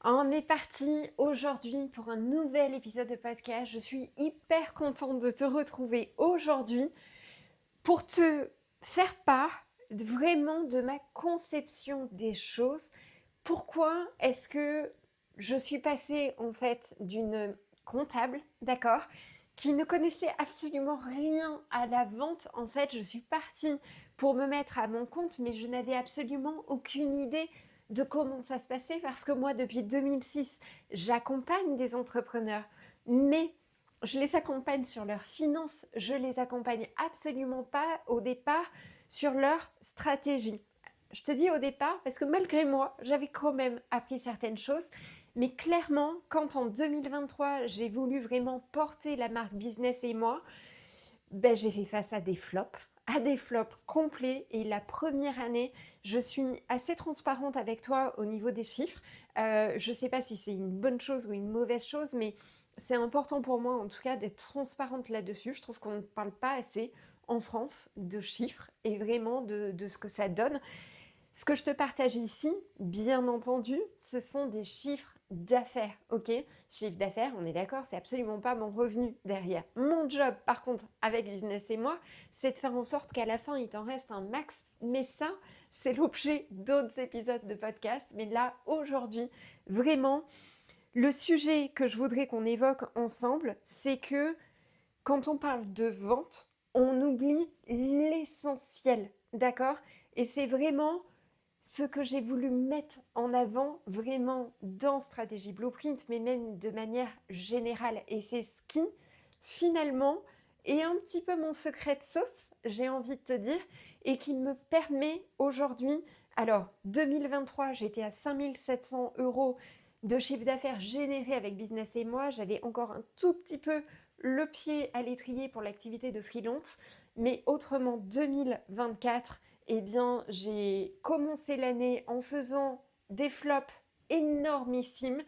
On est parti aujourd'hui pour un nouvel épisode de podcast. Je suis hyper contente de te retrouver aujourd'hui pour te faire part vraiment de ma conception des choses. Pourquoi est-ce que je suis passée en fait d'une comptable, d'accord, qui ne connaissait absolument rien à la vente. En fait, je suis partie pour me mettre à mon compte, mais je n'avais absolument aucune idée de comment ça se passait parce que moi, depuis 2006, j'accompagne des entrepreneurs, mais je les accompagne sur leurs finances, je les accompagne absolument pas au départ sur leur stratégie. Je te dis au départ parce que malgré moi, j'avais quand même appris certaines choses, mais clairement, quand en 2023, j'ai voulu vraiment porter la marque Business et moi, ben, j'ai fait face à des flops complets. Et la première année, je suis assez transparente avec toi au niveau des chiffres. Je ne sais pas si c'est une bonne chose ou une mauvaise chose, mais c'est important pour moi en tout cas d'être transparente là-dessus. Je trouve qu'on ne parle pas assez en France de chiffres et vraiment de ce que ça donne. Ce que je te partage ici, bien entendu, ce sont des chiffres d'affaires, ok? Chiffre d'affaires, on est d'accord, c'est absolument pas mon revenu derrière. Mon job, par contre, avec Business et moi, c'est de faire en sorte qu'à la fin, il t'en reste un max. Mais ça, c'est l'objet d'autres épisodes de podcast. Mais là, aujourd'hui, vraiment, le sujet que je voudrais qu'on évoque ensemble, c'est que quand on parle de vente, on oublie l'essentiel, d'accord? Et c'est vraiment ce que j'ai voulu mettre en avant vraiment dans Stratégie Blueprint, mais même de manière générale. Et c'est ce qui, finalement, est un petit peu mon secret de sauce, j'ai envie de te dire, et qui me permet aujourd'hui, alors 2023, j'étais à 5700 euros de chiffre d'affaires généré avec Business et moi, j'avais encore un tout petit peu le pied à l'étrier pour l'activité de freelance, mais autrement 2024, eh bien, j'ai commencé l'année en faisant des flops énormissimes.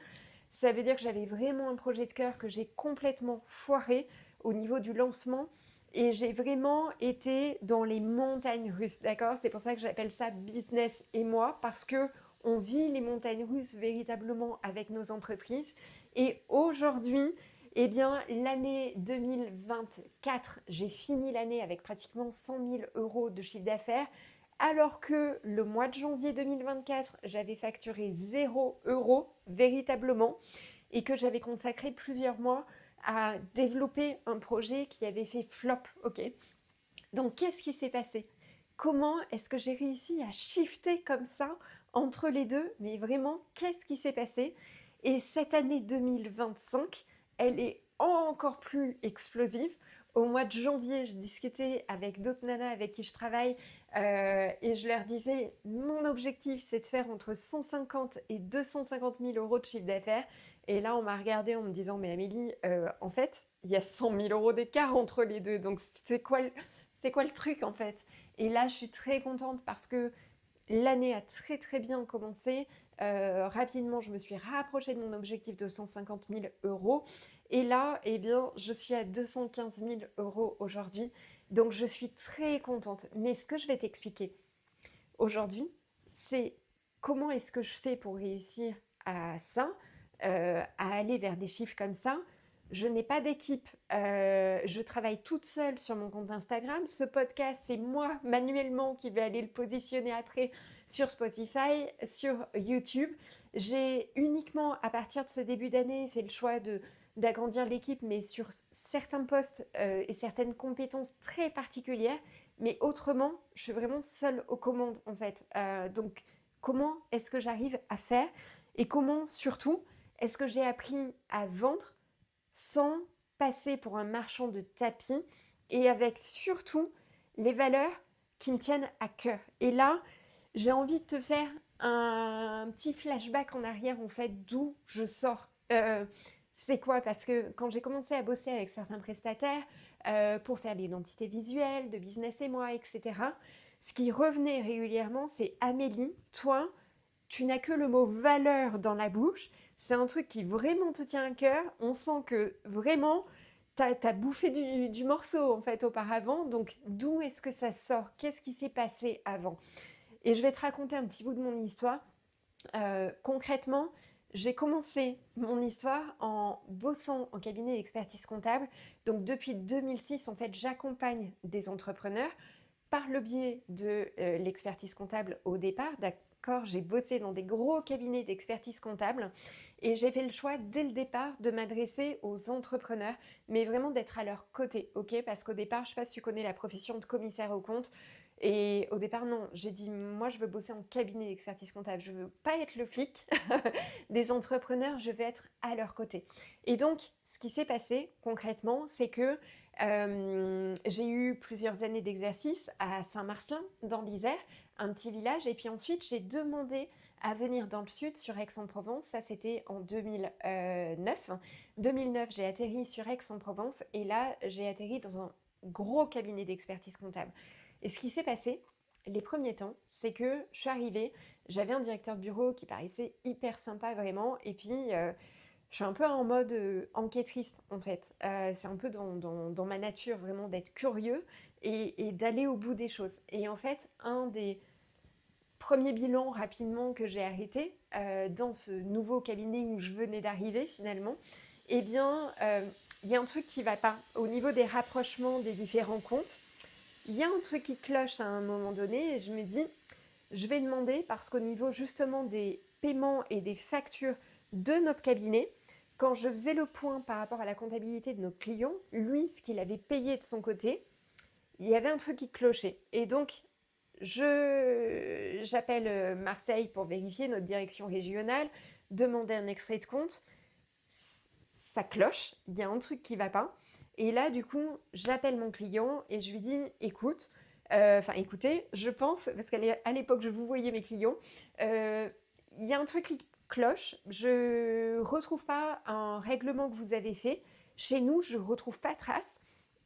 Ça veut dire que j'avais vraiment un projet de cœur que j'ai complètement foiré au niveau du lancement. Et j'ai vraiment été dans les montagnes russes, d'accord? C'est pour ça que j'appelle ça business et moi, parce que on vit les montagnes russes véritablement avec nos entreprises. Et aujourd'hui, eh bien, l'année 2024, j'ai fini l'année avec pratiquement 100 000 euros de chiffre d'affaires, alors que le mois de janvier 2024, j'avais facturé 0 € véritablement et que j'avais consacré plusieurs mois à développer un projet qui avait fait flop. Ok. Donc, qu'est-ce qui s'est passé? Comment est-ce que j'ai réussi à shifter comme ça entre les deux? Mais vraiment, qu'est-ce qui s'est passé? Et cette année 2025, elle est encore plus explosive. Au mois de janvier, je discutais avec d'autres nanas avec qui je travaille et je leur disais, mon objectif, c'est de faire entre 150 et 250 000 euros de chiffre d'affaires. Et là, on m'a regardé en me disant, mais Amélie, en fait, il y a 100 000 euros d'écart entre les deux. Donc, c'est quoi le truc en fait? Et là, je suis très contente parce que l'année a très très bien commencé. Rapidement, je me suis rapprochée de mon objectif de 150 000 euros. Et là, eh bien, je suis à 215 000 euros aujourd'hui. Donc, je suis très contente. Mais ce que je vais t'expliquer aujourd'hui, c'est comment est-ce que je fais pour réussir à ça, à aller vers des chiffres comme ça. Je n'ai pas d'équipe, je travaille toute seule sur mon compte Instagram. Ce podcast, c'est moi manuellement qui vais aller le positionner après sur Spotify, sur YouTube. J'ai uniquement, à partir de ce début d'année, fait le choix d'agrandir l'équipe, mais sur certains postes et certaines compétences très particulières. Mais autrement, je suis vraiment seule aux commandes en fait. Donc, comment est-ce que j'arrive à faire et comment surtout est-ce que j'ai appris à vendre sans passer pour un marchand de tapis et avec surtout les valeurs qui me tiennent à cœur. Et là, j'ai envie de te faire un petit flashback en arrière en fait d'où je sors. C'est quoi? Parce que quand j'ai commencé à bosser avec certains prestataires pour faire l'identité visuelle de Business et moi, etc., ce qui revenait régulièrement, c'est Amélie, toi, tu n'as que le mot valeur dans la bouche. C'est un truc qui vraiment te tient à cœur. On sent que vraiment, t'as bouffé du morceau en fait auparavant. Donc, d'où est-ce que ça sort? Qu'est-ce qui s'est passé avant? Et je vais te raconter un petit bout de mon histoire. Concrètement, j'ai commencé mon histoire en bossant en cabinet d'expertise comptable. Donc depuis 2006, en fait, j'accompagne des entrepreneurs par le biais de l'expertise comptable au départ. D'accord, j'ai bossé dans des gros cabinets d'expertise comptable et j'ai fait le choix dès le départ de m'adresser aux entrepreneurs, mais vraiment d'être à leur côté, ok? Parce qu'au départ, je ne sais pas si tu connais la profession de commissaire aux comptes. Et au départ, non, j'ai dit, moi, je veux bosser en cabinet d'expertise comptable. Je ne veux pas être le flic des entrepreneurs, je veux être à leur côté. Et donc, ce qui s'est passé concrètement, c'est que j'ai eu plusieurs années d'exercice à Saint-Marcelin, dans l'Isère, un petit village. Et puis ensuite, j'ai demandé à venir dans le sud, sur Aix-en-Provence. Ça, c'était en 2009. 2009, j'ai atterri sur Aix-en-Provence. Et là, j'ai atterri dans un gros cabinet d'expertise comptable. Et ce qui s'est passé, les premiers temps, c'est que je suis arrivée, j'avais un directeur de bureau qui paraissait hyper sympa vraiment. Et puis, je suis un peu en mode enquêtrice en fait. C'est un peu dans ma nature vraiment d'être curieux et d'aller au bout des choses. Et en fait, un des premiers bilans rapidement que j'ai arrêté dans ce nouveau cabinet où je venais d'arriver finalement, eh bien, il y a un truc qui ne va pas. Au niveau des rapprochements des différents comptes, il y a un truc qui cloche à un moment donné et je me dis, je vais demander parce qu'au niveau justement des paiements et des factures de notre cabinet, quand je faisais le point par rapport à la comptabilité de nos clients, lui, ce qu'il avait payé de son côté, il y avait un truc qui clochait. Et donc, j'appelle Marseille pour vérifier notre direction régionale, demander un extrait de compte. Ça cloche, il y a un truc qui va pas. Et là, du coup, j'appelle mon client et je lui dis, écoute, écoutez, je pense, parce qu'à l'époque, je vous voyais mes clients, il y a un truc qui cloche, je retrouve pas un règlement que vous avez fait. Chez nous, je retrouve pas trace,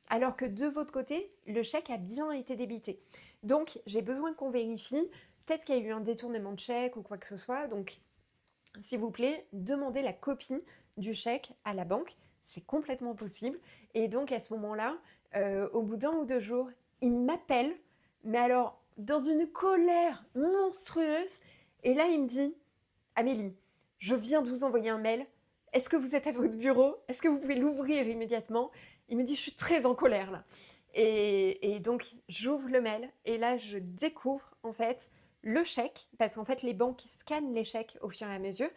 alors que de votre côté, le chèque a bien été débité. Donc, j'ai besoin qu'on vérifie. Peut-être qu'il y a eu un détournement de chèque ou quoi que ce soit. Donc, s'il vous plaît, demandez la copie du chèque à la banque. C'est complètement possible. Et donc, à ce moment-là, au bout d'un ou deux jours, il m'appelle, mais alors, dans une colère monstrueuse. Et là, il me dit, Amélie, je viens de vous envoyer un mail. Est-ce que vous êtes à votre bureau? Est-ce que vous pouvez l'ouvrir immédiatement? Il me dit, je suis très en colère là. Et donc, j'ouvre le mail et là, je découvre en fait le chèque, parce qu'en fait, les banques scannent les chèques au fur et à mesure.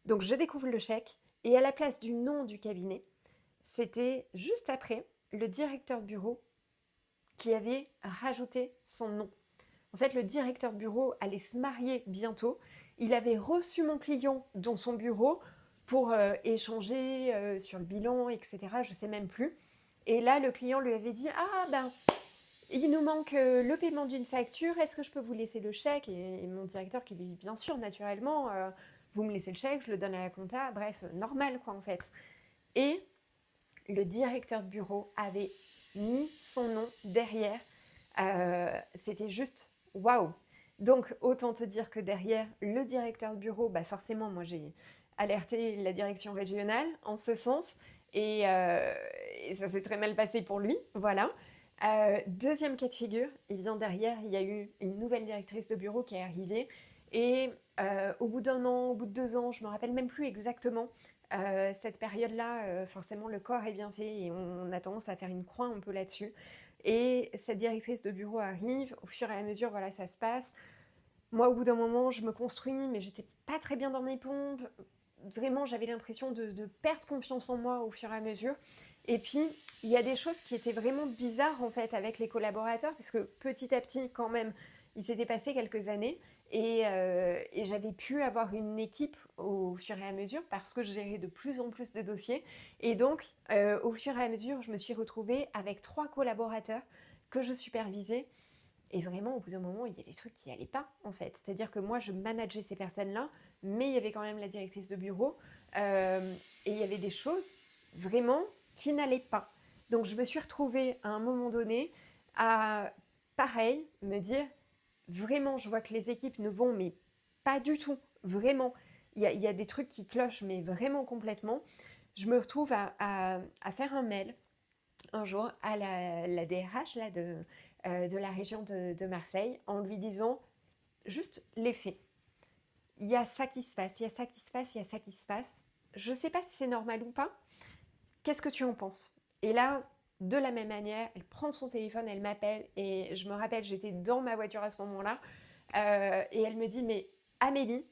Donc, je découvre le chèque et à la place du nom du cabinet, c'était juste après le directeur de bureau qui avait rajouté son nom. En fait, le directeur de bureau allait se marier bientôt. Il avait reçu mon client dans son bureau pour échanger sur le bilan, etc. Je ne sais même plus. Et là, le client lui avait dit, ah ben, il nous manque le paiement d'une facture, est-ce que je peux vous laisser le chèque? Et mon directeur qui lui dit, bien sûr, naturellement, vous me laissez le chèque, je le donne à la compta, bref, normal quoi en fait. Et le directeur de bureau avait mis son nom derrière. C'était juste waouh! Donc, autant te dire que derrière le directeur de bureau, bah forcément, moi j'ai alerté la direction régionale en ce sens et ça s'est très mal passé pour lui. Voilà. Deuxième cas de figure, et bien derrière, il y a eu une nouvelle directrice de bureau qui est arrivée et au bout d'un an, au bout de 2 ans, je me rappelle même plus exactement, cette période-là, forcément, le corps est bien fait et on a tendance à faire une croix un peu là-dessus. Et cette directrice de bureau arrive, au fur et à mesure, voilà, ça se passe. Moi, au bout d'un moment, je me construis, mais j'étais pas très bien dans mes pompes. Vraiment, j'avais l'impression de perdre confiance en moi au fur et à mesure. Et puis, il y a des choses qui étaient vraiment bizarres, en fait, avec les collaborateurs, parce que petit à petit, quand même, il s'était passé quelques années et j'avais pu avoir une équipe au fur et à mesure parce que je gérais de plus en plus de dossiers. Et donc, au fur et à mesure, je me suis retrouvée avec 3 collaborateurs que je supervisais. Et vraiment, au bout d'un moment, il y a des trucs qui n'allaient pas, en fait. C'est-à-dire que moi, je manageais ces personnes-là, mais il y avait quand même la directrice de bureau. Et il y avait des choses vraiment qui n'allaient pas. Donc, je me suis retrouvée à un moment donné à, pareil, me dire, vraiment, je vois que les équipes ne vont, mais pas du tout, vraiment. Il y a des trucs qui clochent, mais vraiment complètement. Je me retrouve à faire un mail un jour à la DRH là, de la région de Marseille en lui disant juste les faits. il y a ça qui se passe, il y a ça qui se passe, il y a ça qui se passe. Je sais pas si c'est normal ou pas. Qu'est-ce que tu en penses? Et là, de la même manière, elle prend son téléphone, elle m'appelle et je me rappelle, j'étais dans ma voiture à ce moment-là et elle me dit, mais Amélie,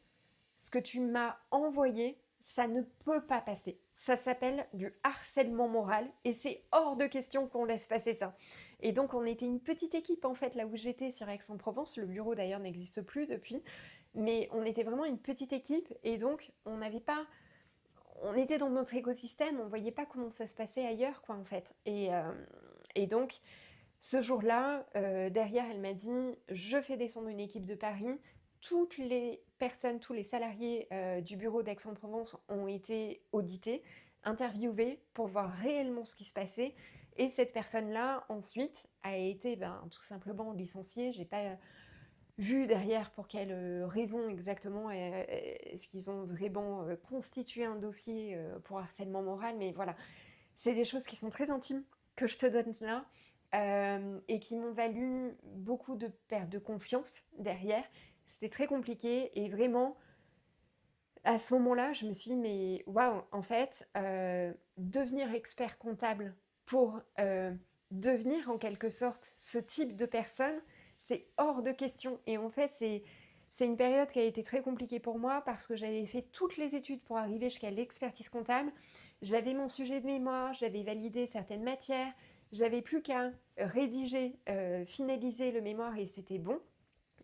ce que tu m'as envoyé, ça ne peut pas passer. Ça s'appelle du harcèlement moral et c'est hors de question qu'on laisse passer ça. Et donc on était une petite équipe en fait là où j'étais sur Aix-en-Provence. Le bureau d'ailleurs n'existe plus depuis, mais on était vraiment une petite équipe et donc on n'avait pas, on était dans notre écosystème, on voyait pas comment ça se passait ailleurs quoi en fait. Et donc ce jour-là, derrière, elle m'a dit: «Je fais descendre une équipe de Paris». Toutes les personnes, tous les salariés, du bureau d'Aix-en-Provence ont été audités, interviewés pour voir réellement ce qui se passait et cette personne-là, ensuite, a été, ben, tout simplement licenciée. J'ai pas vu derrière pour quelle, raison exactement, est-ce qu'ils ont vraiment, constitué un dossier, pour harcèlement moral, mais voilà. C'est des choses qui sont très intimes que je te donne là et qui m'ont valu beaucoup de perte de confiance derrière. C'était très compliqué et vraiment, à ce moment-là, je me suis dit, mais waouh, en fait, devenir expert comptable pour devenir en quelque sorte ce type de personne, c'est hors de question. Et en fait, c'est une période qui a été très compliquée pour moi parce que j'avais fait toutes les études pour arriver jusqu'à l'expertise comptable. J'avais mon sujet de mémoire, j'avais validé certaines matières, j'avais plus qu'à rédiger, finaliser le mémoire et c'était bon.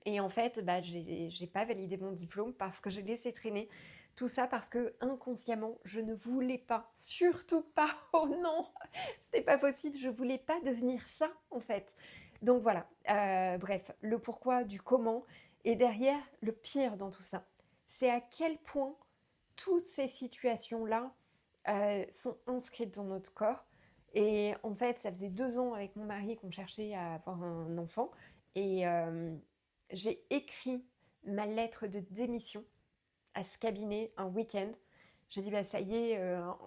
Et en fait, bah, j'ai pas validé mon diplôme parce que j'ai laissé traîner. Tout ça parce que inconsciemment, je ne voulais pas, surtout pas, oh non, c'était pas possible, je voulais pas devenir ça en fait. Donc voilà, bref, le pourquoi du comment. Et derrière, le pire dans tout ça, c'est à quel point toutes ces situations-là sont inscrites dans notre corps. Et en fait, ça faisait 2 ans avec mon mari qu'on cherchait à avoir un enfant. Et j'ai écrit ma lettre de démission à ce cabinet un week-end. J'ai dit, bah, ça y est,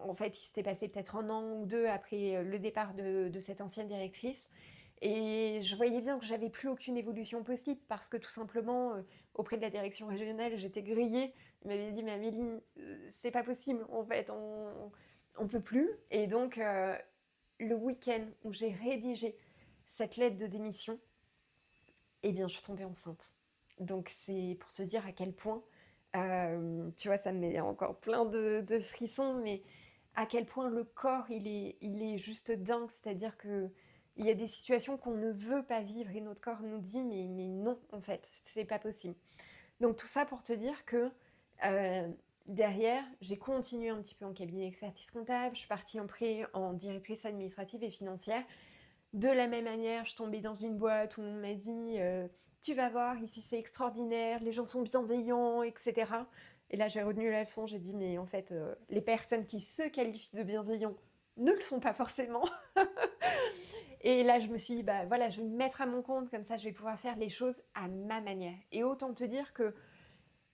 en fait, il s'était passé peut-être 1 an ou 2 après le départ de cette ancienne directrice. Et je voyais bien que j'avais plus aucune évolution possible parce que tout simplement, auprès de la direction régionale, j'étais grillée. Ils m'avaient dit, mais Amélie, c'est pas possible, en fait, on peut plus. Et donc, le week-end où j'ai rédigé cette lettre de démission, eh bien, je suis tombée enceinte. Donc, c'est pour te dire à quel point, tu vois, ça me met encore plein de frissons, mais à quel point le corps, il est juste dingue. C'est-à-dire que il y a des situations qu'on ne veut pas vivre et notre corps nous dit, mais non, en fait, c'est pas possible. Donc, tout ça pour te dire que derrière, j'ai continué un petit peu en cabinet d'expertise comptable. Je suis partie en directrice administrative et financière. De la même manière, je tombais dans une boîte où on m'a dit tu vas voir, ici c'est extraordinaire, les gens sont bienveillants, etc. Et là, j'ai retenu la leçon, j'ai dit mais en fait, les personnes qui se qualifient de bienveillants ne le sont pas forcément. Et là, je me suis dit bah voilà, je vais me mettre à mon compte, comme ça je vais pouvoir faire les choses à ma manière. Et autant te dire que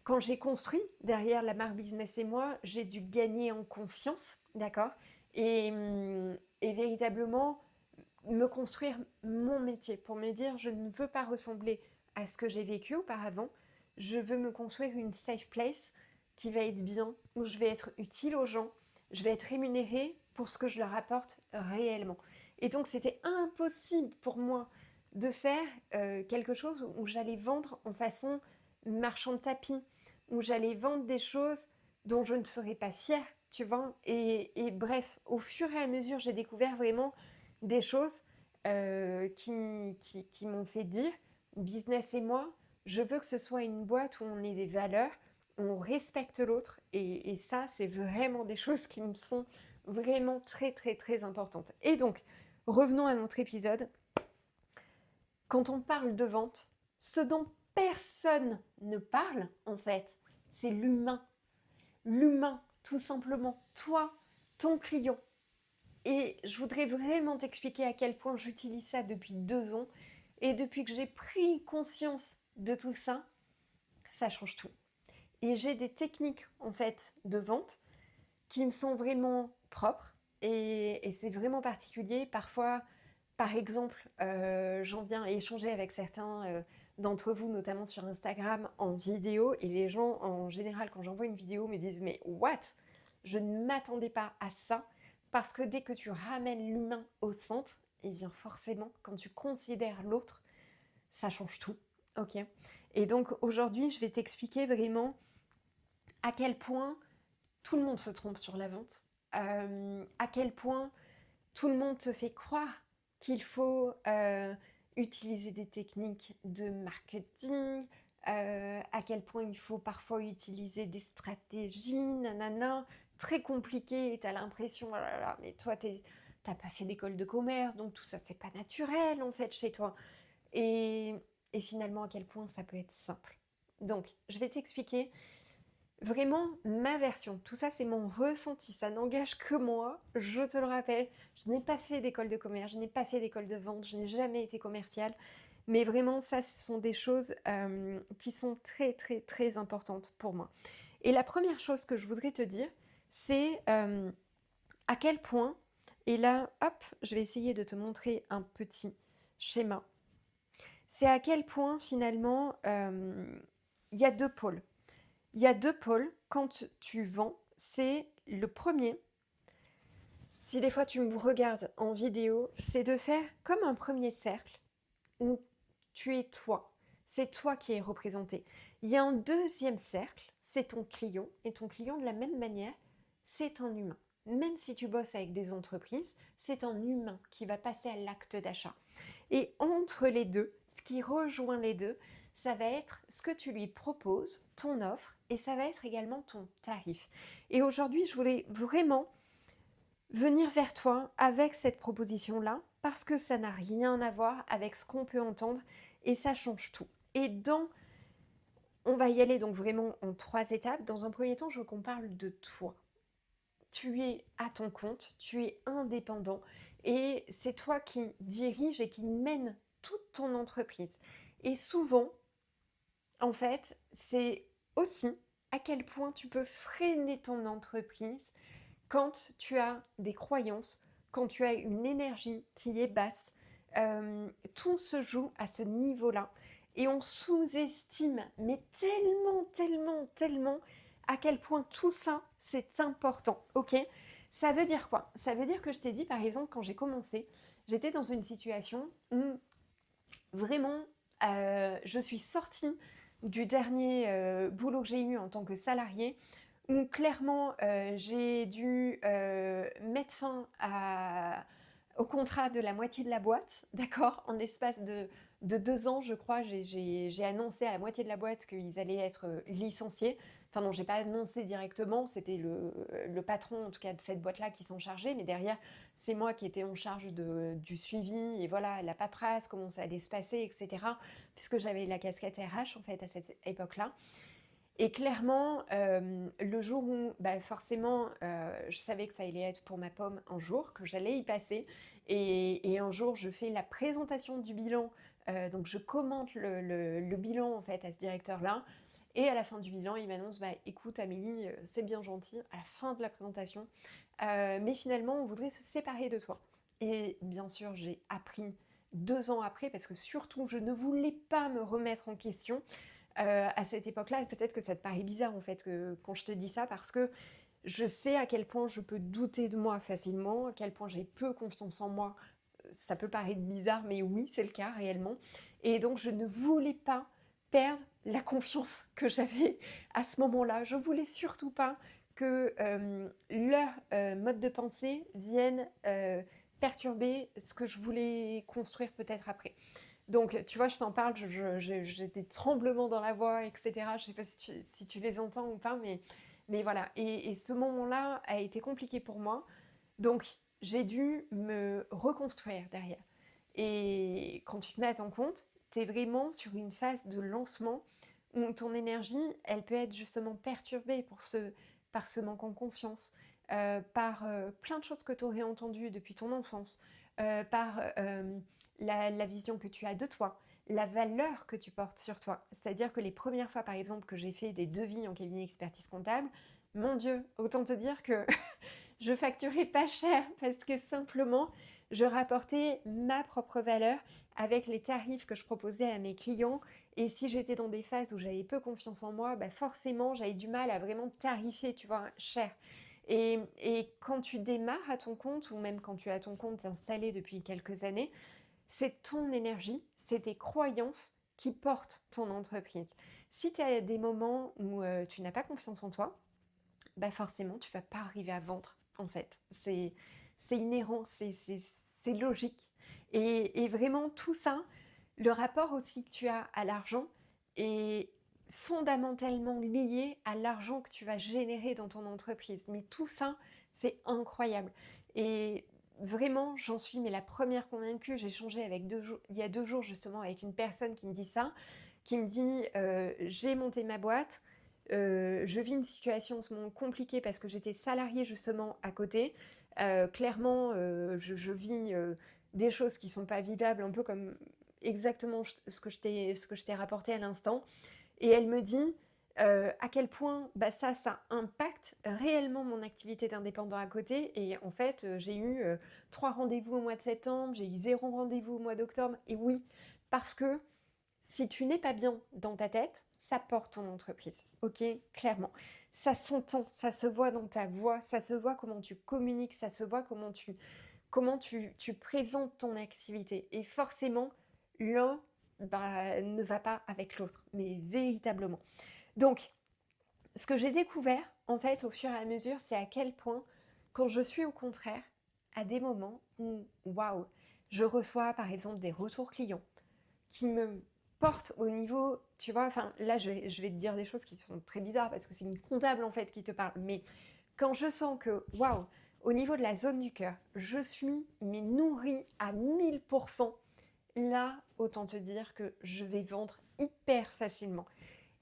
quand j'ai construit derrière la marque Business et moi, j'ai dû gagner en confiance, d'accord et véritablement me construire mon métier pour me dire je ne veux pas ressembler à ce que j'ai vécu auparavant, je veux me construire une safe place qui va être bien, où je vais être utile aux gens, je vais être rémunérée pour ce que je leur apporte réellement. Et donc c'était impossible pour moi de faire quelque chose où j'allais vendre en façon marchand de tapis, où j'allais vendre des choses dont je ne serais pas fière, tu vois. Et bref, au fur et à mesure, j'ai découvert vraiment des choses qui m'ont fait dire, business et moi, je veux que ce soit une boîte où on ait des valeurs, où on respecte l'autre. Et ça, c'est vraiment des choses qui me sont vraiment très, très, très importantes. Et donc, revenons à notre épisode. Quand on parle de vente, ce dont personne ne parle, en fait, c'est l'humain. L'humain, tout simplement. Toi, ton client. Et je voudrais vraiment t'expliquer à quel point j'utilise ça depuis 2 ans. Et depuis que j'ai pris conscience de tout ça, ça change tout. Et j'ai des techniques, en fait, de vente qui me sont vraiment propres. Et c'est vraiment particulier. Parfois, par exemple, j'en viens à échanger avec certains d'entre vous, notamment sur Instagram, en vidéo. Et les gens, en général, quand j'envoie une vidéo, me disent « Mais what ? Je ne m'attendais pas à ça ». Parce que dès que tu ramènes l'humain au centre, et bien forcément, quand tu considères l'autre, ça change tout. Ok. Et donc aujourd'hui, je vais t'expliquer vraiment à quel point tout le monde se trompe sur la vente, à quel point tout le monde te fait croire qu'il faut utiliser des techniques de marketing, à quel point il faut parfois utiliser des stratégies, nanana, très compliquées, et t'as l'impression, oh là là, mais toi, t'as pas fait d'école de commerce, donc tout ça, c'est pas naturel, en fait, chez toi. Et, et finalement, à quel point ça peut être simple. Donc, je vais t'expliquer vraiment ma version. Tout ça, c'est mon ressenti. Ça n'engage que moi. Je te le rappelle, je n'ai pas fait d'école de commerce, je n'ai pas fait d'école de vente, je n'ai jamais été commerciale. Mais vraiment, ça, ce sont des choses qui sont très, très, très importantes pour moi. Et la première chose que je voudrais te dire, c'est à quel point, et là, hop, je vais essayer de te montrer un petit schéma. C'est à quel point, finalement, il y a deux pôles. Il y a deux pôles quand tu vends. C'est le premier, si des fois tu me regardes en vidéo, c'est de faire comme un premier cercle où tu es toi. C'est toi qui es représenté. Il y a un deuxième cercle, c'est ton client. Et ton client, de la même manière, c'est un humain. Même si tu bosses avec des entreprises, c'est un humain qui va passer à l'acte d'achat. Et entre les deux, ce qui rejoint les deux, ça va être ce que tu lui proposes, ton offre, et ça va être également ton tarif. Et aujourd'hui, je voulais vraiment venir vers toi avec cette proposition-là, parce que ça n'a rien à voir avec ce qu'on peut entendre, et ça change tout. Et on va y aller donc vraiment en 3 étapes. Dans un premier temps, je veux qu'on parle de toi. Tu es à ton compte, tu es indépendant, et c'est toi qui dirige et qui mène toute ton entreprise. Et souvent, en fait, c'est aussi à quel point tu peux freiner ton entreprise quand tu as des croyances, quand tu as une énergie qui est basse. Tout se joue à ce niveau-là. Et on sous-estime, mais tellement, tellement, tellement, à quel point tout ça, c'est important. Ok ? Ça veut dire quoi ? Ça veut dire que je t'ai dit, par exemple, quand j'ai commencé, j'étais dans une situation où vraiment, je suis sortie du dernier boulot que j'ai eu en tant que salariée, où clairement j'ai dû mettre fin au contrat de la moitié de la boîte, d'accord. En l'espace de 2 ans, je crois, j'ai annoncé à la moitié de la boîte qu'ils allaient être licenciés. Enfin non, j'ai pas annoncé directement, c'était le patron en tout cas de cette boîte-là qui s'en chargeait, mais derrière, c'est moi qui étais en charge du suivi et voilà, la paperasse, comment ça allait se passer, etc. Puisque j'avais la casquette RH en fait à cette époque-là. Et clairement, le jour où, forcément, je savais que ça allait être pour ma pomme un jour, que j'allais y passer. Et un jour, je fais la présentation du bilan. Donc, je commente le bilan, en fait, à ce directeur-là. Et à la fin du bilan, il m'annonce, écoute, Amélie, c'est bien gentil, à la fin de la présentation. Mais finalement, on voudrait se séparer de toi. Et bien sûr, j'ai appris 2 ans après, parce que surtout, je ne voulais pas me remettre en question. À cette époque-là, peut-être que ça te paraît bizarre en fait quand je te dis ça, parce que je sais à quel point je peux douter de moi facilement, à quel point j'ai peu confiance en moi. Ça peut paraître bizarre, mais oui, c'est le cas réellement. Et donc, je ne voulais pas perdre la confiance que j'avais à ce moment-là. Je voulais surtout pas que leur mode de pensée vienne perturber ce que je voulais construire peut-être après. Donc, tu vois, je t'en parle, j'ai des tremblements dans la voix, etc. Je sais pas si tu les entends ou pas, mais voilà. Et ce moment-là a été compliqué pour moi. Donc, j'ai dû me reconstruire derrière. Et quand tu te mets à ton compte, tu es vraiment sur une phase de lancement où ton énergie, elle peut être justement perturbée par ce manque en confiance, par plein de choses que tu aurais entendues depuis ton enfance, par la vision que tu as de toi, la valeur que tu portes sur toi. C'est-à-dire que les premières fois, par exemple, que j'ai fait des devis en cabinet expertise comptable, mon Dieu, autant te dire que je facturais pas cher parce que simplement, je rapportais ma propre valeur avec les tarifs que je proposais à mes clients Et si j'étais dans des phases où j'avais peu confiance en moi, bah forcément, j'avais du mal à vraiment tarifer, tu vois, cher. Et quand tu démarres à ton compte, ou même quand tu as ton compte installé depuis quelques années, c'est ton énergie, c'est tes croyances qui portent ton entreprise. Si tu as des moments où tu n'as pas confiance en toi, bah forcément, tu vas pas arriver à vendre, en fait. C'est inhérent, c'est logique. Et vraiment, tout ça, le rapport aussi que tu as à l'argent est fondamentalement lié à l'argent que tu vas générer dans ton entreprise. Mais tout ça, c'est incroyable. Et vraiment, j'en suis mais la première convaincue. J'ai échangé avec il y a 2 jours justement avec une personne qui me dit ça, qui me dit j'ai monté ma boîte, je vis une situation en ce moment compliquée parce que j'étais salariée justement à côté. Clairement, je vis des choses qui sont pas vivables, un peu comme exactement ce que je t'ai rapporté à l'instant. Et elle me dit à quel point bah, ça impacte réellement mon activité d'indépendant à côté. Et en fait, j'ai eu 3 rendez-vous au mois de septembre, j'ai eu 0 rendez-vous au mois d'octobre. Et oui, parce que si tu n'es pas bien dans ta tête, ça porte ton entreprise, ok? Clairement. Ça s'entend, ça se voit dans ta voix, ça se voit comment tu communiques, ça se voit comment tu présentes ton activité. Et forcément, l'un bah, ne va pas avec l'autre, mais véritablement. Donc, ce que j'ai découvert, en fait, au fur et à mesure, c'est à quel point, quand je suis au contraire, à des moments où, waouh, je reçois par exemple des retours clients qui me portent au niveau, tu vois, enfin là je vais te dire des choses qui sont très bizarres parce que c'est une comptable en fait qui te parle, mais quand je sens que, waouh, au niveau de la zone du cœur, je suis mais nourrie à 1000%, là, autant te dire que je vais vendre hyper facilement.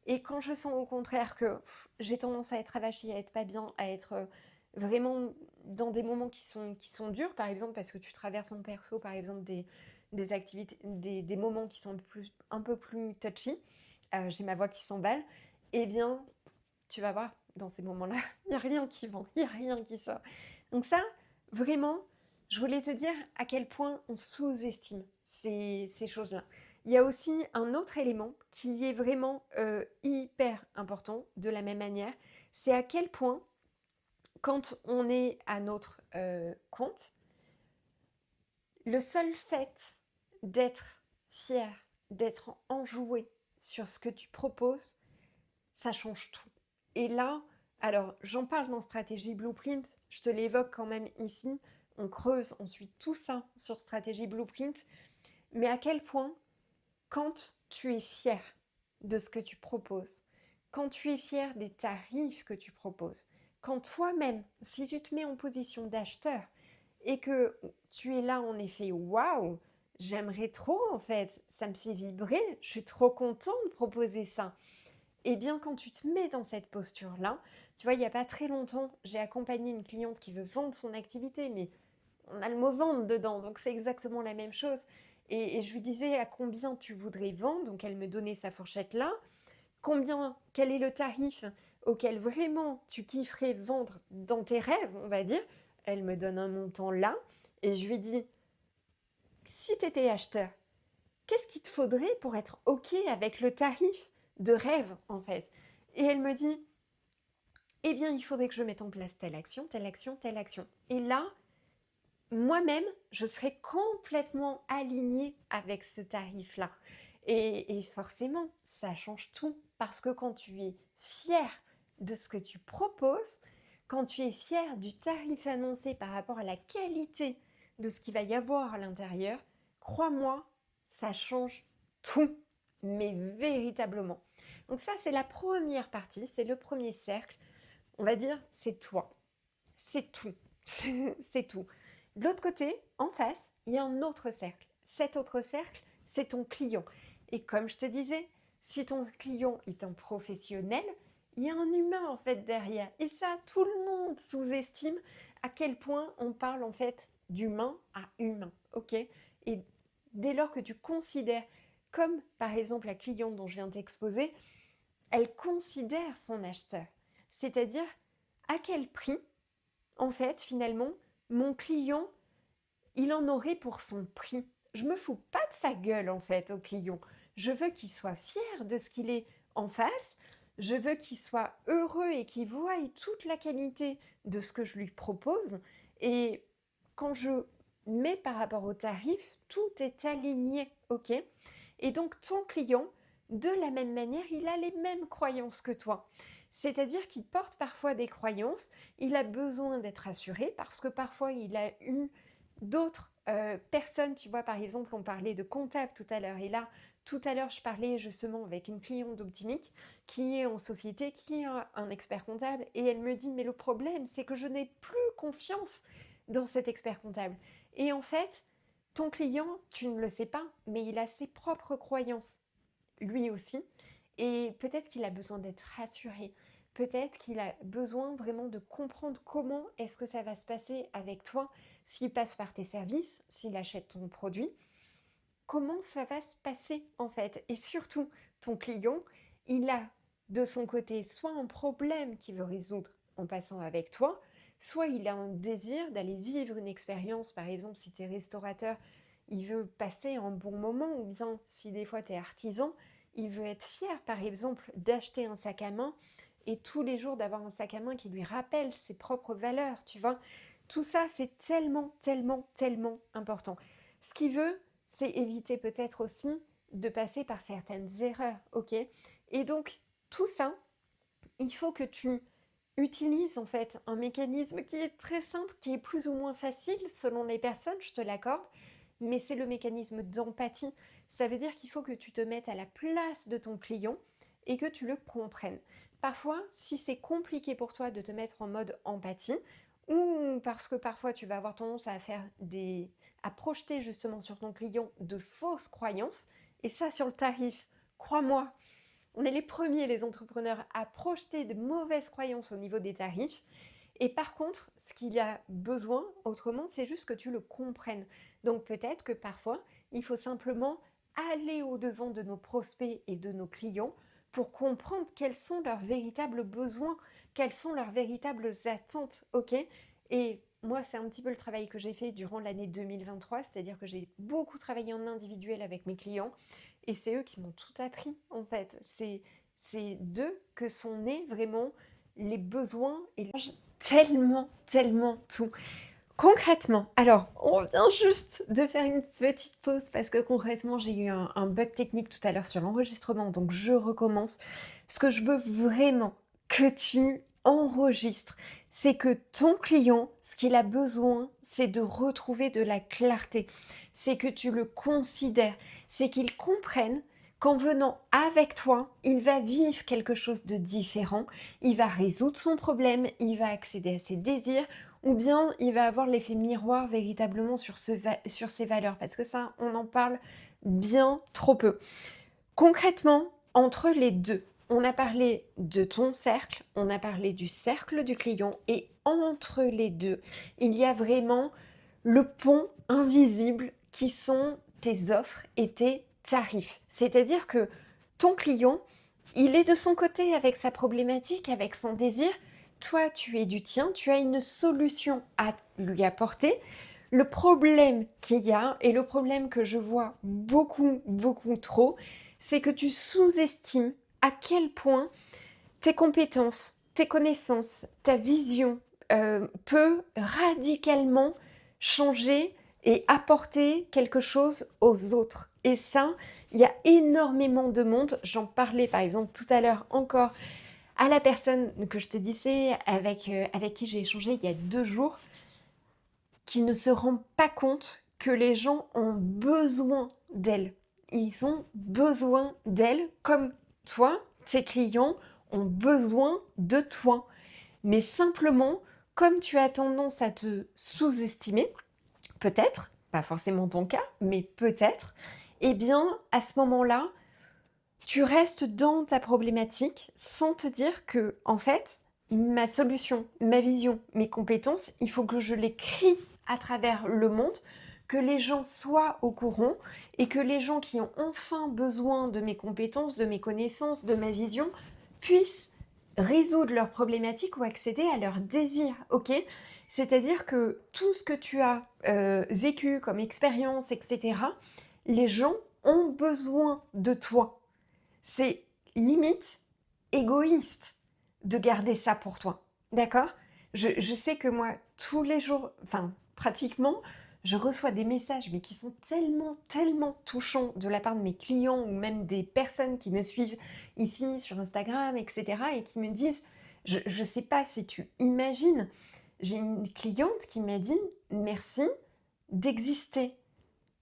Et quand je sens au contraire que j'ai tendance à être avachie, à être pas bien, à être vraiment dans des moments qui sont durs, par exemple, parce que tu traverses en perso, par exemple, des activités, des moments qui sont un peu plus touchy, j'ai ma voix qui s'emballe, eh bien, tu vas voir, dans ces moments-là, il n'y a rien qui vend, il n'y a rien qui sort. Donc ça, vraiment, je voulais te dire à quel point on sous-estime ces choses-là. Il y a aussi un autre élément qui est vraiment hyper important de la même manière, c'est à quel point quand on est à notre compte, le seul fait d'être fier, d'être enjoué sur ce que tu proposes, ça change tout. Et là, alors j'en parle dans Stratégie Blueprint, je te l'évoque quand même ici, on creuse, on suit tout ça sur Stratégie Blueprint, mais à quel point quand tu es fier de ce que tu proposes, quand tu es fier des tarifs que tu proposes, quand toi-même, si tu te mets en position d'acheteur et que tu es là en effet, waouh, j'aimerais trop en fait, ça me fait vibrer, je suis trop content de proposer ça. Et bien quand tu te mets dans cette posture-là, tu vois, il n'y a pas très longtemps, j'ai accompagné une cliente qui veut vendre son activité, mais on a le mot vendre dedans, donc c'est exactement la même chose. Et je lui disais à combien tu voudrais vendre, donc elle me donnait sa fourchette là, quel est le tarif auquel vraiment tu kifferais vendre dans tes rêves, on va dire. Elle me donne un montant là, et je lui dis, si tu étais acheteur, qu'est-ce qu'il te faudrait pour être OK avec le tarif de rêve en fait? Et elle me dit, eh bien il faudrait que je mette en place telle action, telle action, telle action. Et là, moi-même, je serais complètement alignée avec ce tarif-là. Et forcément, ça change tout parce que quand tu es fier de ce que tu proposes, quand tu es fier du tarif annoncé par rapport à la qualité de ce qu'il va y avoir à l'intérieur, crois-moi, ça change tout, mais véritablement. Donc ça, c'est la première partie, c'est le premier cercle. On va dire, c'est toi. C'est tout. C'est tout. De l'autre côté, en face, il y a un autre cercle. Cet autre cercle, c'est ton client. Et comme je te disais, si ton client est un professionnel, il y a un humain en fait derrière. Et ça, tout le monde sous-estime à quel point on parle en fait d'humain à humain. Ok? Et dès lors que tu considères, comme par exemple la cliente dont je viens d'exposer, elle considère son acheteur. C'est-à-dire à quel prix en fait, finalement, mon client, il en aurait pour son prix. Je me fous pas de sa gueule, en fait, au client. Je veux qu'il soit fier de ce qu'il est en face. Je veux qu'il soit heureux et qu'il voie toute la qualité de ce que je lui propose. Et quand je mets par rapport au tarif, tout est aligné, ok? Et donc ton client, de la même manière, il a les mêmes croyances que toi. C'est-à-dire qu'il porte parfois des croyances, il a besoin d'être rassuré parce que parfois il a eu d'autres personnes, tu vois, par exemple, on parlait de comptable tout à l'heure, et là, tout à l'heure, je parlais justement avec une cliente d'Optimic qui est en société, qui est un expert comptable, et elle me dit, mais le problème, c'est que je n'ai plus confiance dans cet expert comptable. Et en fait, ton client, tu ne le sais pas, mais il a ses propres croyances, lui aussi, et peut-être qu'il a besoin d'être rassuré. Peut-être qu'il a besoin vraiment de comprendre comment est-ce que ça va se passer avec toi s'il passe par tes services, s'il achète ton produit. Comment ça va se passer en fait? Et surtout, ton client, il a de son côté soit un problème qu'il veut résoudre en passant avec toi, soit il a un désir d'aller vivre une expérience. Par exemple, si tu es restaurateur, il veut passer un bon moment, ou bien si des fois tu es artisan, il veut être fier, par exemple, d'acheter un sac à main et tous les jours d'avoir un sac à main qui lui rappelle ses propres valeurs, tu vois. Tout ça, c'est tellement, tellement, tellement important. Ce qu'il veut, c'est éviter peut-être aussi de passer par certaines erreurs, ok? Et donc, tout ça, il faut que tu utilises en fait un mécanisme qui est très simple, qui est plus ou moins facile selon les personnes, je te l'accorde, mais c'est le mécanisme d'empathie. Ça veut dire qu'il faut que tu te mettes à la place de ton client et que tu le comprennes. Parfois, si c'est compliqué pour toi de te mettre en mode empathie, ou parce que parfois tu vas avoir tendance à projeter justement sur ton client de fausses croyances, et ça sur le tarif, crois-moi, on est les premiers, les entrepreneurs, à projeter de mauvaises croyances au niveau des tarifs. Et par contre, ce qu'il y a besoin, autrement, c'est juste que tu le comprennes. Donc peut-être que parfois, il faut simplement aller au-devant de nos prospects et de nos clients pour comprendre quels sont leurs véritables besoins, quelles sont leurs véritables attentes, ok? Et moi, c'est un petit peu le travail que j'ai fait durant l'année 2023, c'est-à-dire que j'ai beaucoup travaillé en individuel avec mes clients et c'est eux qui m'ont tout appris, en fait. C'est d'eux que sont nés vraiment les besoins et tellement, tellement tout. Concrètement, alors, on vient juste de faire une petite pause parce que concrètement, j'ai eu un bug technique tout à l'heure sur l'enregistrement, donc je recommence. Ce que je veux vraiment que tu enregistres, c'est que ton client, ce qu'il a besoin, c'est de retrouver de la clarté. C'est que tu le considères, c'est qu'il comprenne qu'en venant avec toi, il va vivre quelque chose de différent, il va résoudre son problème, il va accéder à ses désirs, ou bien il va avoir l'effet miroir véritablement sur ses valeurs, parce que ça, on en parle bien trop peu. Concrètement, entre les deux, on a parlé de ton cercle, on a parlé du cercle du client, et entre les deux, il y a vraiment le pont invisible qui sont tes offres et tes tarifs. C'est-à-dire que ton client, il est de son côté avec sa problématique, avec son désir. Toi, tu es du tien, tu as une solution à lui apporter. Le problème qu'il y a, et le problème que je vois beaucoup, beaucoup trop, c'est que tu sous-estimes à quel point tes compétences, tes connaissances, ta vision peut radicalement changer et apporter quelque chose aux autres. Et ça, il y a énormément de monde, j'en parlais par exemple tout à l'heure encore à la personne que je te disais, avec qui j'ai échangé il y a 2 jours, qui ne se rend pas compte que les gens ont besoin d'elle. Ils ont besoin d'elle comme toi, tes clients ont besoin de toi. Mais simplement, comme tu as tendance à te sous-estimer, peut-être, pas forcément ton cas, mais peut-être, eh bien, à ce moment-là, tu restes dans ta problématique sans te dire que, en fait, ma solution, ma vision, mes compétences, il faut que je les crie à travers le monde, que les gens soient au courant et que les gens qui ont enfin besoin de mes compétences, de mes connaissances, de ma vision, puissent résoudre leurs problématiques ou accéder à leurs désirs, ok? C'est-à-dire que tout ce que tu as vécu comme expérience, etc., les gens ont besoin de toi. C'est limite égoïste de garder ça pour toi. D'accord? Je sais que moi, tous les jours, enfin, pratiquement, je reçois des messages, mais qui sont tellement, tellement touchants de la part de mes clients ou même des personnes qui me suivent ici sur Instagram, etc. et qui me disent, je ne sais pas si tu imagines, j'ai une cliente qui m'a dit merci d'exister.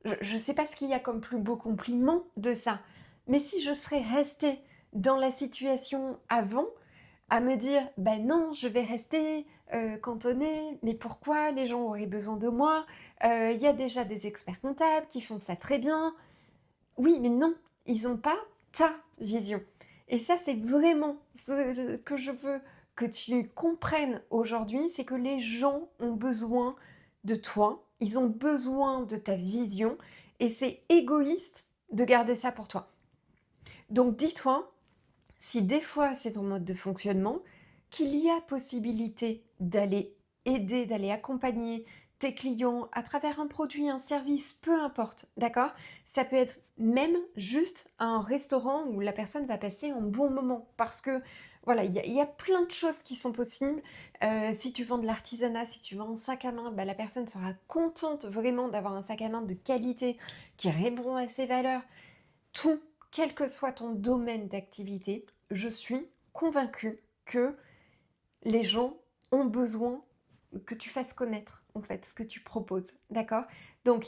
Je ne sais pas ce qu'il y a comme plus beau compliment de ça. Mais si je serais restée dans la situation avant, à me dire, ben non, je vais rester cantonnée, mais pourquoi les gens auraient besoin de moi? Il y a déjà des experts comptables qui font ça très bien. Oui, mais non, ils n'ont pas ta vision. Et ça, c'est vraiment ce que je veux que tu comprennes aujourd'hui, c'est que les gens ont besoin de toi, ils ont besoin de ta vision, et c'est égoïste de garder ça pour toi. Donc dis-toi, si des fois c'est ton mode de fonctionnement, qu'il y a possibilité d'aller aider, d'aller accompagner tes clients à travers un produit, un service, peu importe, d'accord? Ça peut être même juste un restaurant où la personne va passer un bon moment parce que voilà, il y a plein de choses qui sont possibles. Si tu vends de l'artisanat, si tu vends un sac à main, bah, la personne sera contente vraiment d'avoir un sac à main de qualité qui répond à ses valeurs. Tout, quel que soit ton domaine d'activité, je suis convaincue que les gens ont besoin que tu fasses connaître en fait ce que tu proposes, d'accord? Donc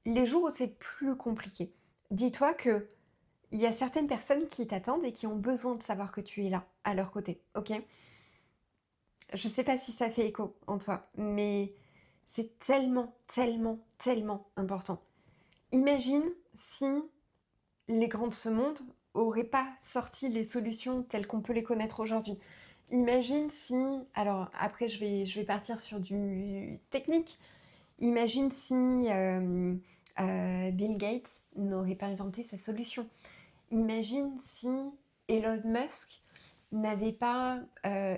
les jours où c'est plus compliqué, dis-toi que il y a certaines personnes qui t'attendent et qui ont besoin de savoir que tu es là à leur côté, ok? Je sais pas si ça fait écho en toi, mais c'est tellement, tellement, tellement important. Imagine si les grands de ce monde n'auraient pas sorti les solutions telles qu'on peut les connaître aujourd'hui. Imagine si, alors après je vais partir sur du technique, imagine si Bill Gates n'aurait pas inventé sa solution. Imagine si Elon Musk n'avait pas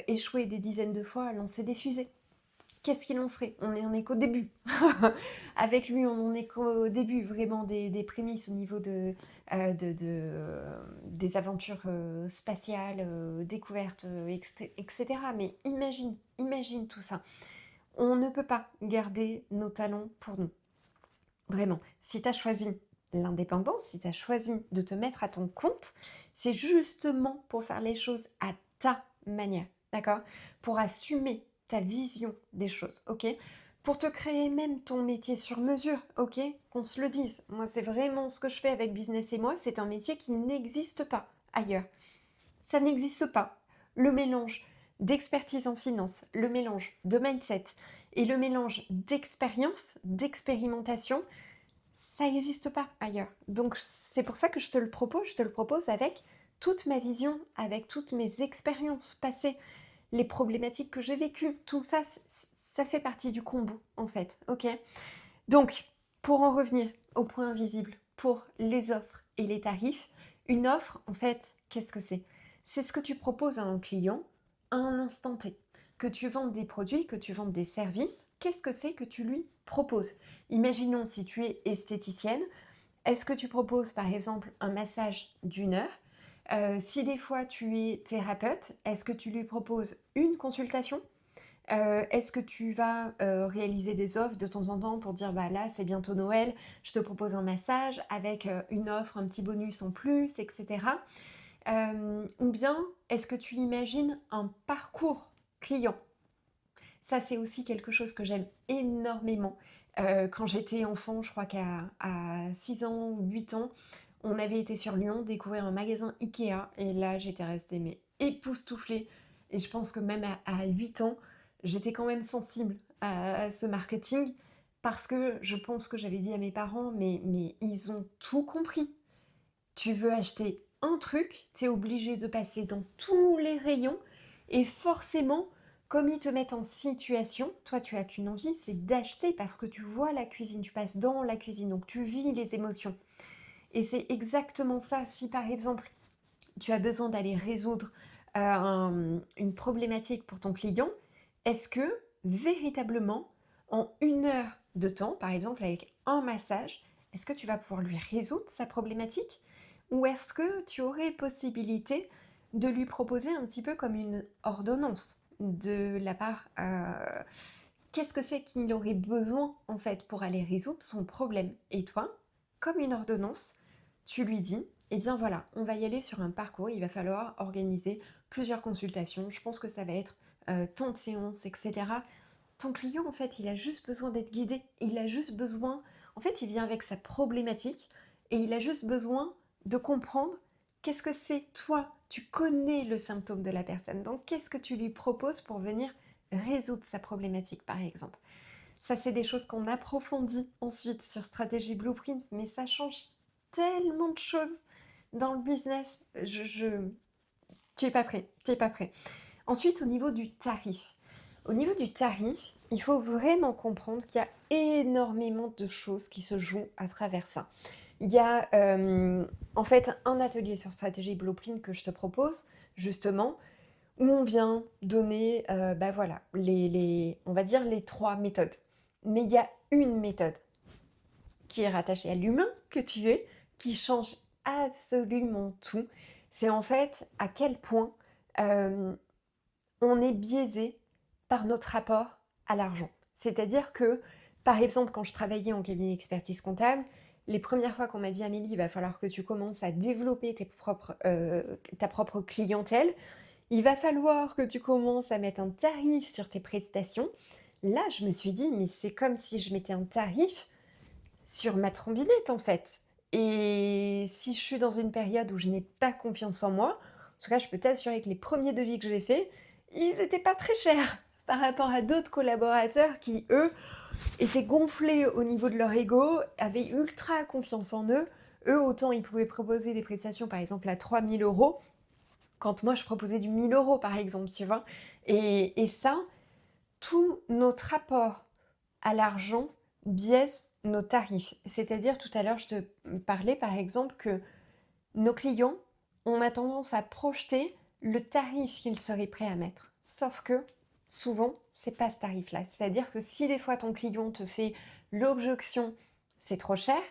échoué des dizaines de fois à lancer des fusées. Qu'est-ce qu'il en serait? On en est qu'au début. Avec lui, on en est qu'au début, vraiment des prémices au niveau des aventures spatiales, découvertes, etc. Mais imagine tout ça. On ne peut pas garder nos talents pour nous. Vraiment, si tu as choisi l'indépendance, si tu as choisi de te mettre à ton compte, c'est justement pour faire les choses à ta manière, d'accord? Pour assumer ta vision des choses, ok? Pour te créer même ton métier sur mesure, ok? Qu'on se le dise. Moi, c'est vraiment ce que je fais avec Business et moi, c'est un métier qui n'existe pas ailleurs. Ça n'existe pas. Le mélange d'expertise en finance, le mélange de mindset et le mélange d'expérience, d'expérimentation, ça n'existe pas ailleurs. Donc c'est pour ça que je te le propose avec toute ma vision, avec toutes mes expériences passées, les problématiques que j'ai vécues, tout ça, ça fait partie du combo en fait, ok? Donc, pour en revenir au point visible, pour les offres et les tarifs, une offre, en fait, qu'est-ce que c'est? C'est ce que tu proposes à un client à un instant T. Que tu vendes des produits, que tu vendes des services, qu'est-ce que c'est que tu lui proposes? Imaginons si tu es esthéticienne, est-ce que tu proposes par exemple un massage d'1 heure? Si des fois tu es thérapeute, est-ce que tu lui proposes une consultation? Est-ce que tu vas réaliser des offres de temps en temps pour dire bah là c'est bientôt Noël, je te propose un massage avec une offre, un petit bonus en plus, etc. Ou bien est-ce que tu imagines un parcours client? Ça c'est aussi quelque chose que j'aime énormément. Quand j'étais enfant, je crois qu'à 6 ans ou 8 ans, on avait été sur Lyon découvrir un magasin Ikea et là j'étais restée mais époustouflée et je pense que même à 8 ans, j'étais quand même sensible à ce marketing parce que je pense que j'avais dit à mes parents mais ils ont tout compris. Tu veux acheter un truc, tu es obligé de passer dans tous les rayons et forcément, comme ils te mettent en situation, toi tu as qu'une envie, c'est d'acheter parce que tu vois la cuisine, tu passes dans la cuisine, donc tu vis les émotions. Et c'est exactement ça. Si par exemple, tu as besoin d'aller résoudre une problématique pour ton client, est-ce que véritablement, en 1 heure de temps, par exemple avec un massage, est-ce que tu vas pouvoir lui résoudre sa problématique? Ou est-ce que tu aurais possibilité de lui proposer un petit peu comme une ordonnance de la part... qu'est-ce que c'est qu'il aurait besoin en fait pour aller résoudre son problème? Et toi, comme une ordonnance, tu lui dis, eh bien voilà, on va y aller sur un parcours, il va falloir organiser plusieurs consultations, je pense que ça va être tant de séances, etc. Ton client, en fait, il a juste besoin d'être guidé, il a juste besoin, en fait, il vient avec sa problématique et il a juste besoin de comprendre qu'est-ce que c'est toi, tu connais le symptôme de la personne, donc qu'est-ce que tu lui proposes pour venir résoudre sa problématique, par exemple. Ça, c'est des choses qu'on approfondit ensuite sur Stratégie Blueprint, mais ça change tellement de choses dans le business. Tu es pas prêt, tu es pas prêt. Ensuite, au niveau du tarif. Au niveau du tarif, il faut vraiment comprendre qu'il y a énormément de choses qui se jouent à travers ça. Il y a en fait un atelier sur Stratégie Blueprint que je te propose, justement, où on vient donner, voilà, on va dire les 3 méthodes. Mais il y a une méthode qui est rattachée à l'humain que tu es, qui change absolument tout. C'est en fait à quel point on est biaisé par notre rapport à l'argent. C'est-à-dire que, par exemple, quand je travaillais en cabinet d'expertise comptable, les premières fois qu'on m'a dit Amélie, il va falloir que tu commences à développer ta propre clientèle, il va falloir que tu commences à mettre un tarif sur tes prestations. Là, je me suis dit, mais c'est comme si je mettais un tarif sur ma trombinette en fait. Et si je suis dans une période où je n'ai pas confiance en moi, en tout cas, je peux t'assurer que les premiers devis que j'ai faits, ils n'étaient pas très chers par rapport à d'autres collaborateurs qui, eux, étaient gonflés au niveau de leur ego, avaient ultra confiance en eux. Eux, autant ils pouvaient proposer des prestations, par exemple, à 3 000 €, quand moi, je proposais du 1 000 € par exemple, tu vois. Et ça, tout notre rapport à l'argent biaise nos tarifs. C'est-à-dire, tout à l'heure, je te parlais par exemple que nos clients, on a tendance à projeter le tarif qu'ils seraient prêts à mettre. Sauf que, souvent, c'est pas ce tarif-là. C'est-à-dire que si des fois ton client te fait l'objection, c'est trop cher,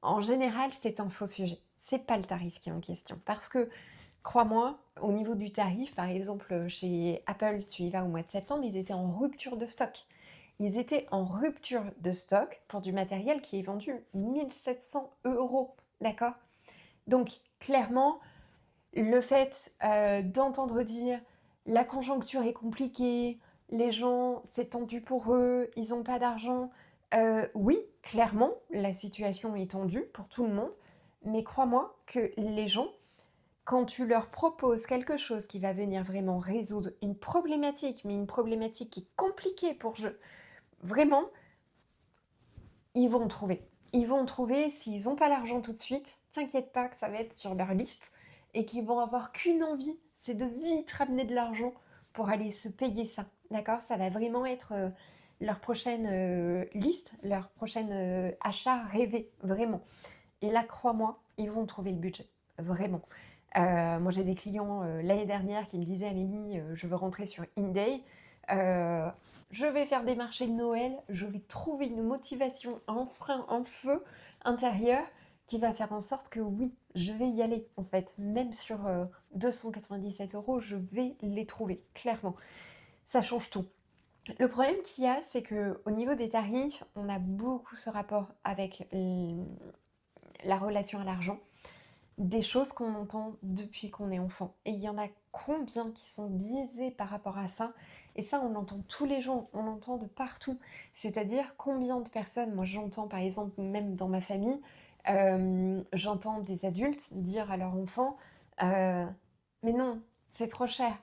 en général, c'est un faux sujet. C'est pas le tarif qui est en question. Parce que, crois-moi, au niveau du tarif, par exemple, chez Apple, tu y vas au mois de septembre, ils étaient en rupture de stock. Ils étaient en rupture de stock pour du matériel qui est vendu 1700 €, d'accord? Donc, clairement, le fait d'entendre dire la conjoncture est compliquée, les gens, c'est tendu pour eux, ils n'ont pas d'argent. Oui, clairement, la situation est tendue pour tout le monde, mais crois-moi que les gens, quand tu leur proposes quelque chose qui va venir vraiment résoudre une problématique, mais une problématique qui est compliquée pour eux, vraiment, ils vont trouver. Ils vont trouver, s'ils n'ont pas l'argent tout de suite, t'inquiète pas que ça va être sur leur liste et qu'ils vont avoir qu'une envie, c'est de vite ramener de l'argent pour aller se payer ça. D'accord? Ça va vraiment être leur prochaine liste, leur prochaine achat rêvé, vraiment. Et là, crois-moi, ils vont trouver le budget, vraiment. Moi, j'ai des clients l'année dernière qui me disaient Amélie, je veux rentrer sur InDay. Je vais faire des marchés de Noël, je vais trouver une motivation, un frein, un feu intérieur qui va faire en sorte que oui, je vais y aller en fait. Même sur 297 €, je vais les trouver, clairement. Ça change tout. Le problème qu'il y a, c'est qu'au niveau des tarifs, on a beaucoup ce rapport avec la relation à l'argent, des choses qu'on entend depuis qu'on est enfant. Et il y en a combien qui sont biaisés par rapport à ça? Et ça, on l'entend tous les jours, on l'entend de partout. C'est-à-dire combien de personnes, moi j'entends par exemple même dans ma famille, j'entends des adultes dire à leur enfant mais non, c'est trop cher.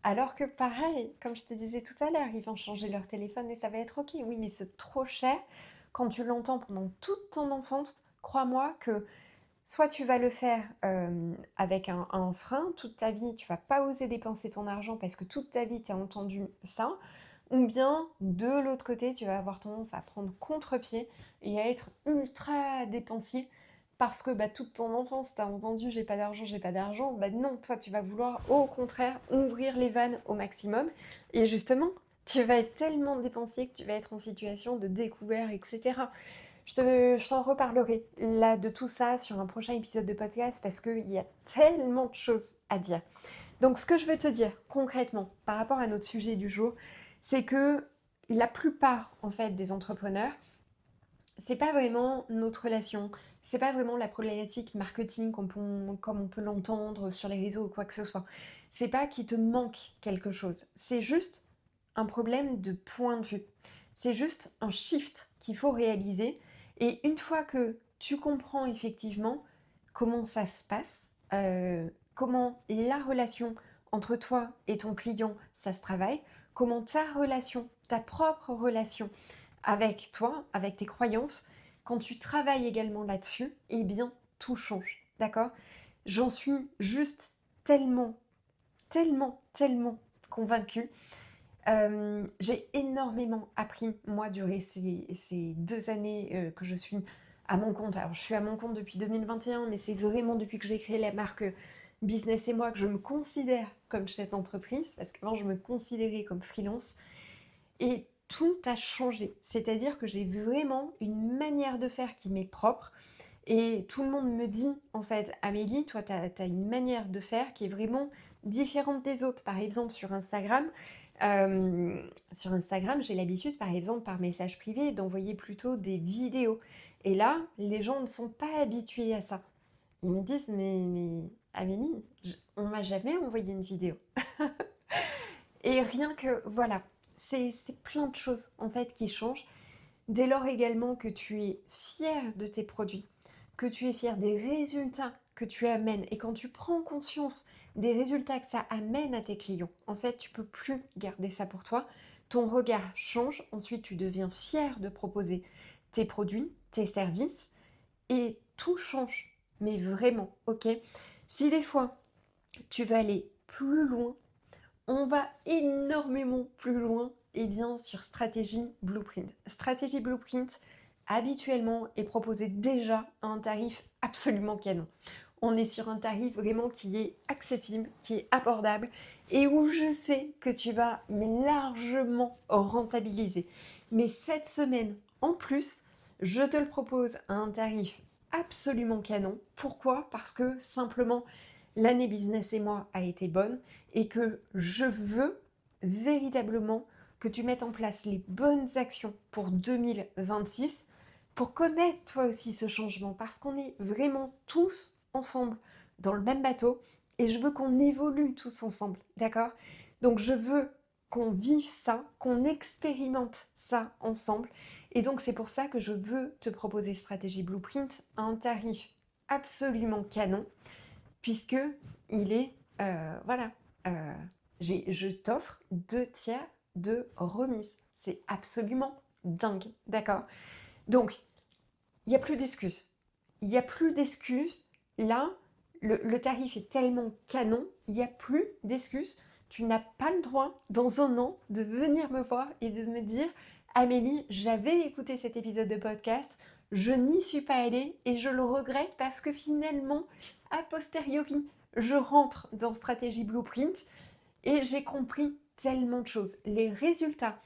Alors que pareil, comme je te disais tout à l'heure, ils vont changer leur téléphone et ça va être ok. Oui, mais c'est trop cher. Quand tu l'entends pendant toute ton enfance, crois-moi que soit tu vas le faire avec un frein toute ta vie, tu vas pas oser dépenser ton argent parce que toute ta vie tu as entendu ça, ou bien de l'autre côté tu vas avoir tendance à prendre contre-pied et à être ultra dépensier parce que toute ton enfance tu as entendu j'ai pas d'argent, non, toi tu vas vouloir au contraire ouvrir les vannes au maximum et justement tu vas être tellement dépensier que tu vas être en situation de découvert, etc. Je t'en reparlerai là de tout ça sur un prochain épisode de podcast parce qu'il y a tellement de choses à dire. Donc ce que je veux te dire concrètement par rapport à notre sujet du jour, c'est que la plupart en fait des entrepreneurs, c'est pas vraiment notre relation, c'est pas vraiment la problématique marketing comme on peut l'entendre sur les réseaux ou quoi que ce soit. C'est pas qu'il te manque quelque chose, c'est juste un problème de point de vue. C'est juste un shift qu'il faut réaliser. Et une fois que tu comprends effectivement comment ça se passe, comment la relation entre toi et ton client, ça se travaille, comment ta relation, ta propre relation, avec toi, avec tes croyances, quand tu travailles également là-dessus, eh bien, tout change. D'accord? J'en suis juste tellement, tellement convaincue. J'ai énormément appris, moi, durant ces 2 années que je suis à mon compte. Alors, je suis à mon compte depuis 2021, mais c'est vraiment depuis que j'ai créé la marque Business et moi que je me considère comme chef d'entreprise, parce qu'avant, je me considérais comme freelance. Et tout a changé. C'est-à-dire que j'ai vraiment une manière de faire qui m'est propre. Et tout le monde me dit, en fait, Amélie, toi, tu as une manière de faire qui est vraiment différente des autres. Par exemple, j'ai l'habitude, par exemple, par message privé, d'envoyer plutôt des vidéos. Et là, les gens ne sont pas habitués à ça. Ils me disent, mais Amélie, on m'a jamais envoyé une vidéo. Et rien que, voilà, c'est plein de choses en fait qui changent. Dès lors également que tu es fier de tes produits, que tu es fier des résultats que tu amènes et quand tu prends conscience des résultats que ça amène à tes clients, en fait, tu peux plus garder ça pour toi. Ton regard change. Ensuite, tu deviens fier de proposer tes produits, tes services et tout change. Mais vraiment, ok? Si des fois, tu vas aller plus loin, on va énormément plus loin et bien sur Stratégie Blueprint. Stratégie Blueprint, habituellement, est proposé déjà à un tarif absolument canon. On est sur un tarif vraiment qui est accessible, qui est abordable et où je sais que tu vas largement rentabiliser. Mais cette semaine, en plus, je te le propose à un tarif absolument canon. Pourquoi? Parce que simplement, l'année business et moi a été bonne et que je veux véritablement que tu mettes en place les bonnes actions pour 2026 pour connaître toi aussi ce changement parce qu'on est vraiment tous ensemble dans le même bateau et je veux qu'on évolue tous ensemble, d'accord? Donc je veux qu'on vive ça, qu'on expérimente ça ensemble et donc c'est pour ça que je veux te proposer Stratégie Blueprint à un tarif absolument canon puisque il est, voilà, euh, je t'offre 2 tiers de remise. C'est absolument dingue, d'accord? Donc, il n'y a plus d'excuses. Il n'y a plus d'excuses. Là, le tarif est tellement canon, il n'y a plus d'excuses. Tu n'as pas le droit, dans un an, de venir me voir et de me dire Amélie, j'avais écouté cet épisode de podcast, je n'y suis pas allée et je le regrette parce que finalement, a posteriori, je rentre dans Stratégie Blueprint et j'ai compris tellement de choses. Les résultats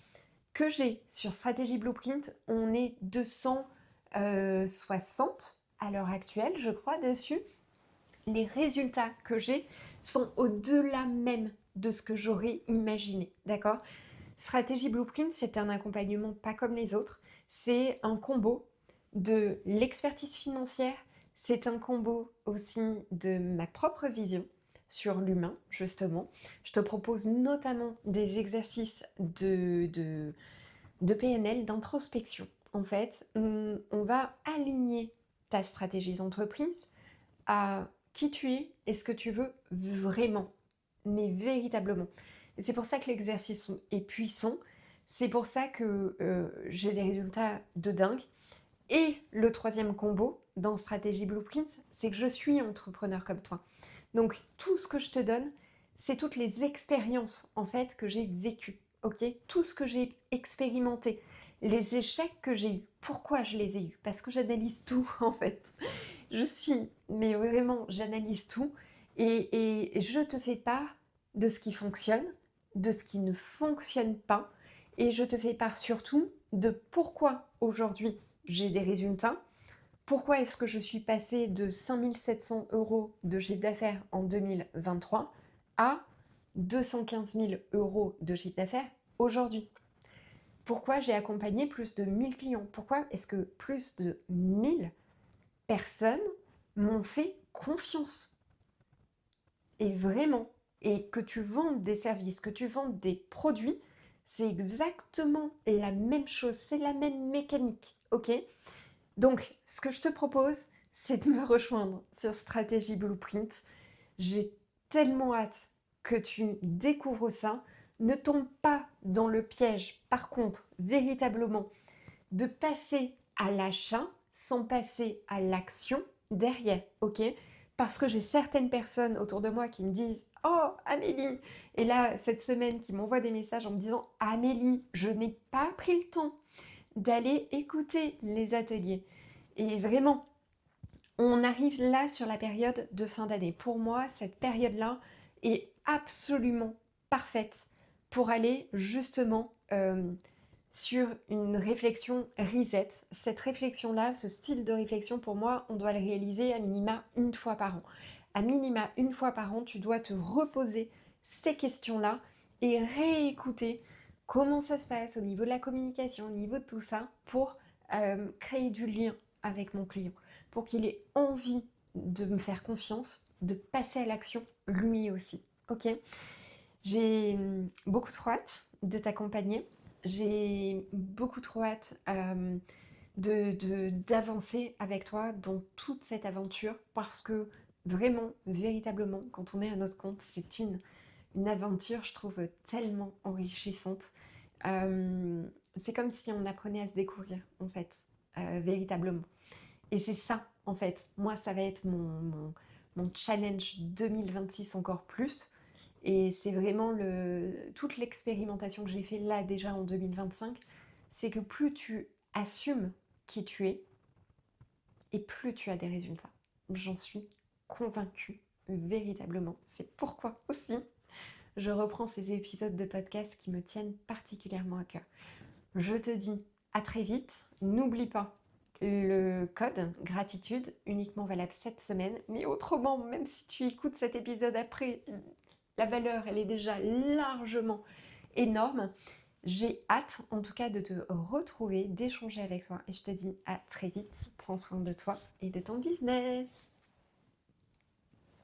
que j'ai sur Stratégie Blueprint, on est 260 à l'heure actuelle, je crois, dessus. Les résultats que j'ai sont au-delà même de ce que j'aurais imaginé, d'accord? Stratégie Blueprint, c'est un accompagnement pas comme les autres. C'est un combo de l'expertise financière, c'est un combo aussi de ma propre vision sur l'humain, justement. Je te propose notamment des exercices de PNL, d'introspection. En fait, on va aligner ta stratégie d'entreprise à qui tu es et ce que tu veux vraiment, mais véritablement. Et c'est pour ça que l'exercice est puissant, c'est pour ça que j'ai des résultats de dingue. Et le troisième combo dans Stratégie Blueprint, c'est que je suis entrepreneur comme toi. Donc tout ce que je te donne, c'est toutes les expériences en fait que j'ai vécues, ok? Tout ce que j'ai expérimenté, les échecs que j'ai eus. Pourquoi je les ai eus? Parce que j'analyse tout en fait. Mais vraiment, j'analyse tout et je te fais part de ce qui fonctionne, de ce qui ne fonctionne pas et je te fais part surtout de pourquoi aujourd'hui j'ai des résultats? Pourquoi est-ce que je suis passée de 5 700 € de chiffre d'affaires en 2023 à 215 000 € de chiffre d'affaires aujourd'hui? Pourquoi j'ai accompagné plus de 1000 clients? Pourquoi est-ce que plus de 1000 personnes m'ont fait confiance? Et vraiment, et que tu vendes des services, que tu vendes des produits, c'est exactement la même chose, c'est la même mécanique, ok? Donc, ce que je te propose, c'est de me rejoindre sur Stratégie Blueprint. J'ai tellement hâte que tu découvres ça. Ne tombe pas dans le piège, par contre, véritablement, de passer à l'achat sans passer à l'action derrière, ok? Parce que j'ai certaines personnes autour de moi qui me disent «Oh Amélie!» et là, cette semaine, qui m'envoient des messages en me disant «Amélie, je n'ai pas pris le temps d'aller écouter les ateliers». Et vraiment, on arrive là sur la période de fin d'année. Pour moi, cette période-là est absolument parfaite pour aller justement sur une réflexion reset. Cette réflexion-là, ce style de réflexion, pour moi, on doit le réaliser à minima une fois par an. À minima une fois par an, tu dois te reposer ces questions-là et réécouter comment ça se passe au niveau de la communication, au niveau de tout ça, pour créer du lien avec mon client, pour qu'il ait envie de me faire confiance, de passer à l'action lui aussi. Ok? J'ai beaucoup trop hâte de t'accompagner. J'ai beaucoup trop hâte d'avancer avec toi dans toute cette aventure parce que vraiment, véritablement, quand on est à notre compte, c'est une aventure, je trouve, tellement enrichissante. C'est comme si on apprenait à se découvrir, en fait, véritablement. Et c'est ça, en fait. Moi, ça va être mon challenge 2026 encore plus. Et c'est vraiment toute l'expérimentation que j'ai fait là déjà en 2025, c'est que plus tu assumes qui tu es, et plus tu as des résultats. J'en suis convaincue, véritablement. C'est pourquoi aussi je reprends ces épisodes de podcast qui me tiennent particulièrement à cœur. Je te dis à très vite. N'oublie pas le code gratitude, uniquement valable cette semaine. Mais autrement, même si tu écoutes cet épisode après, la valeur, elle est déjà largement énorme. J'ai hâte, en tout cas, de te retrouver, d'échanger avec toi. Et je te dis à très vite. Prends soin de toi et de ton business.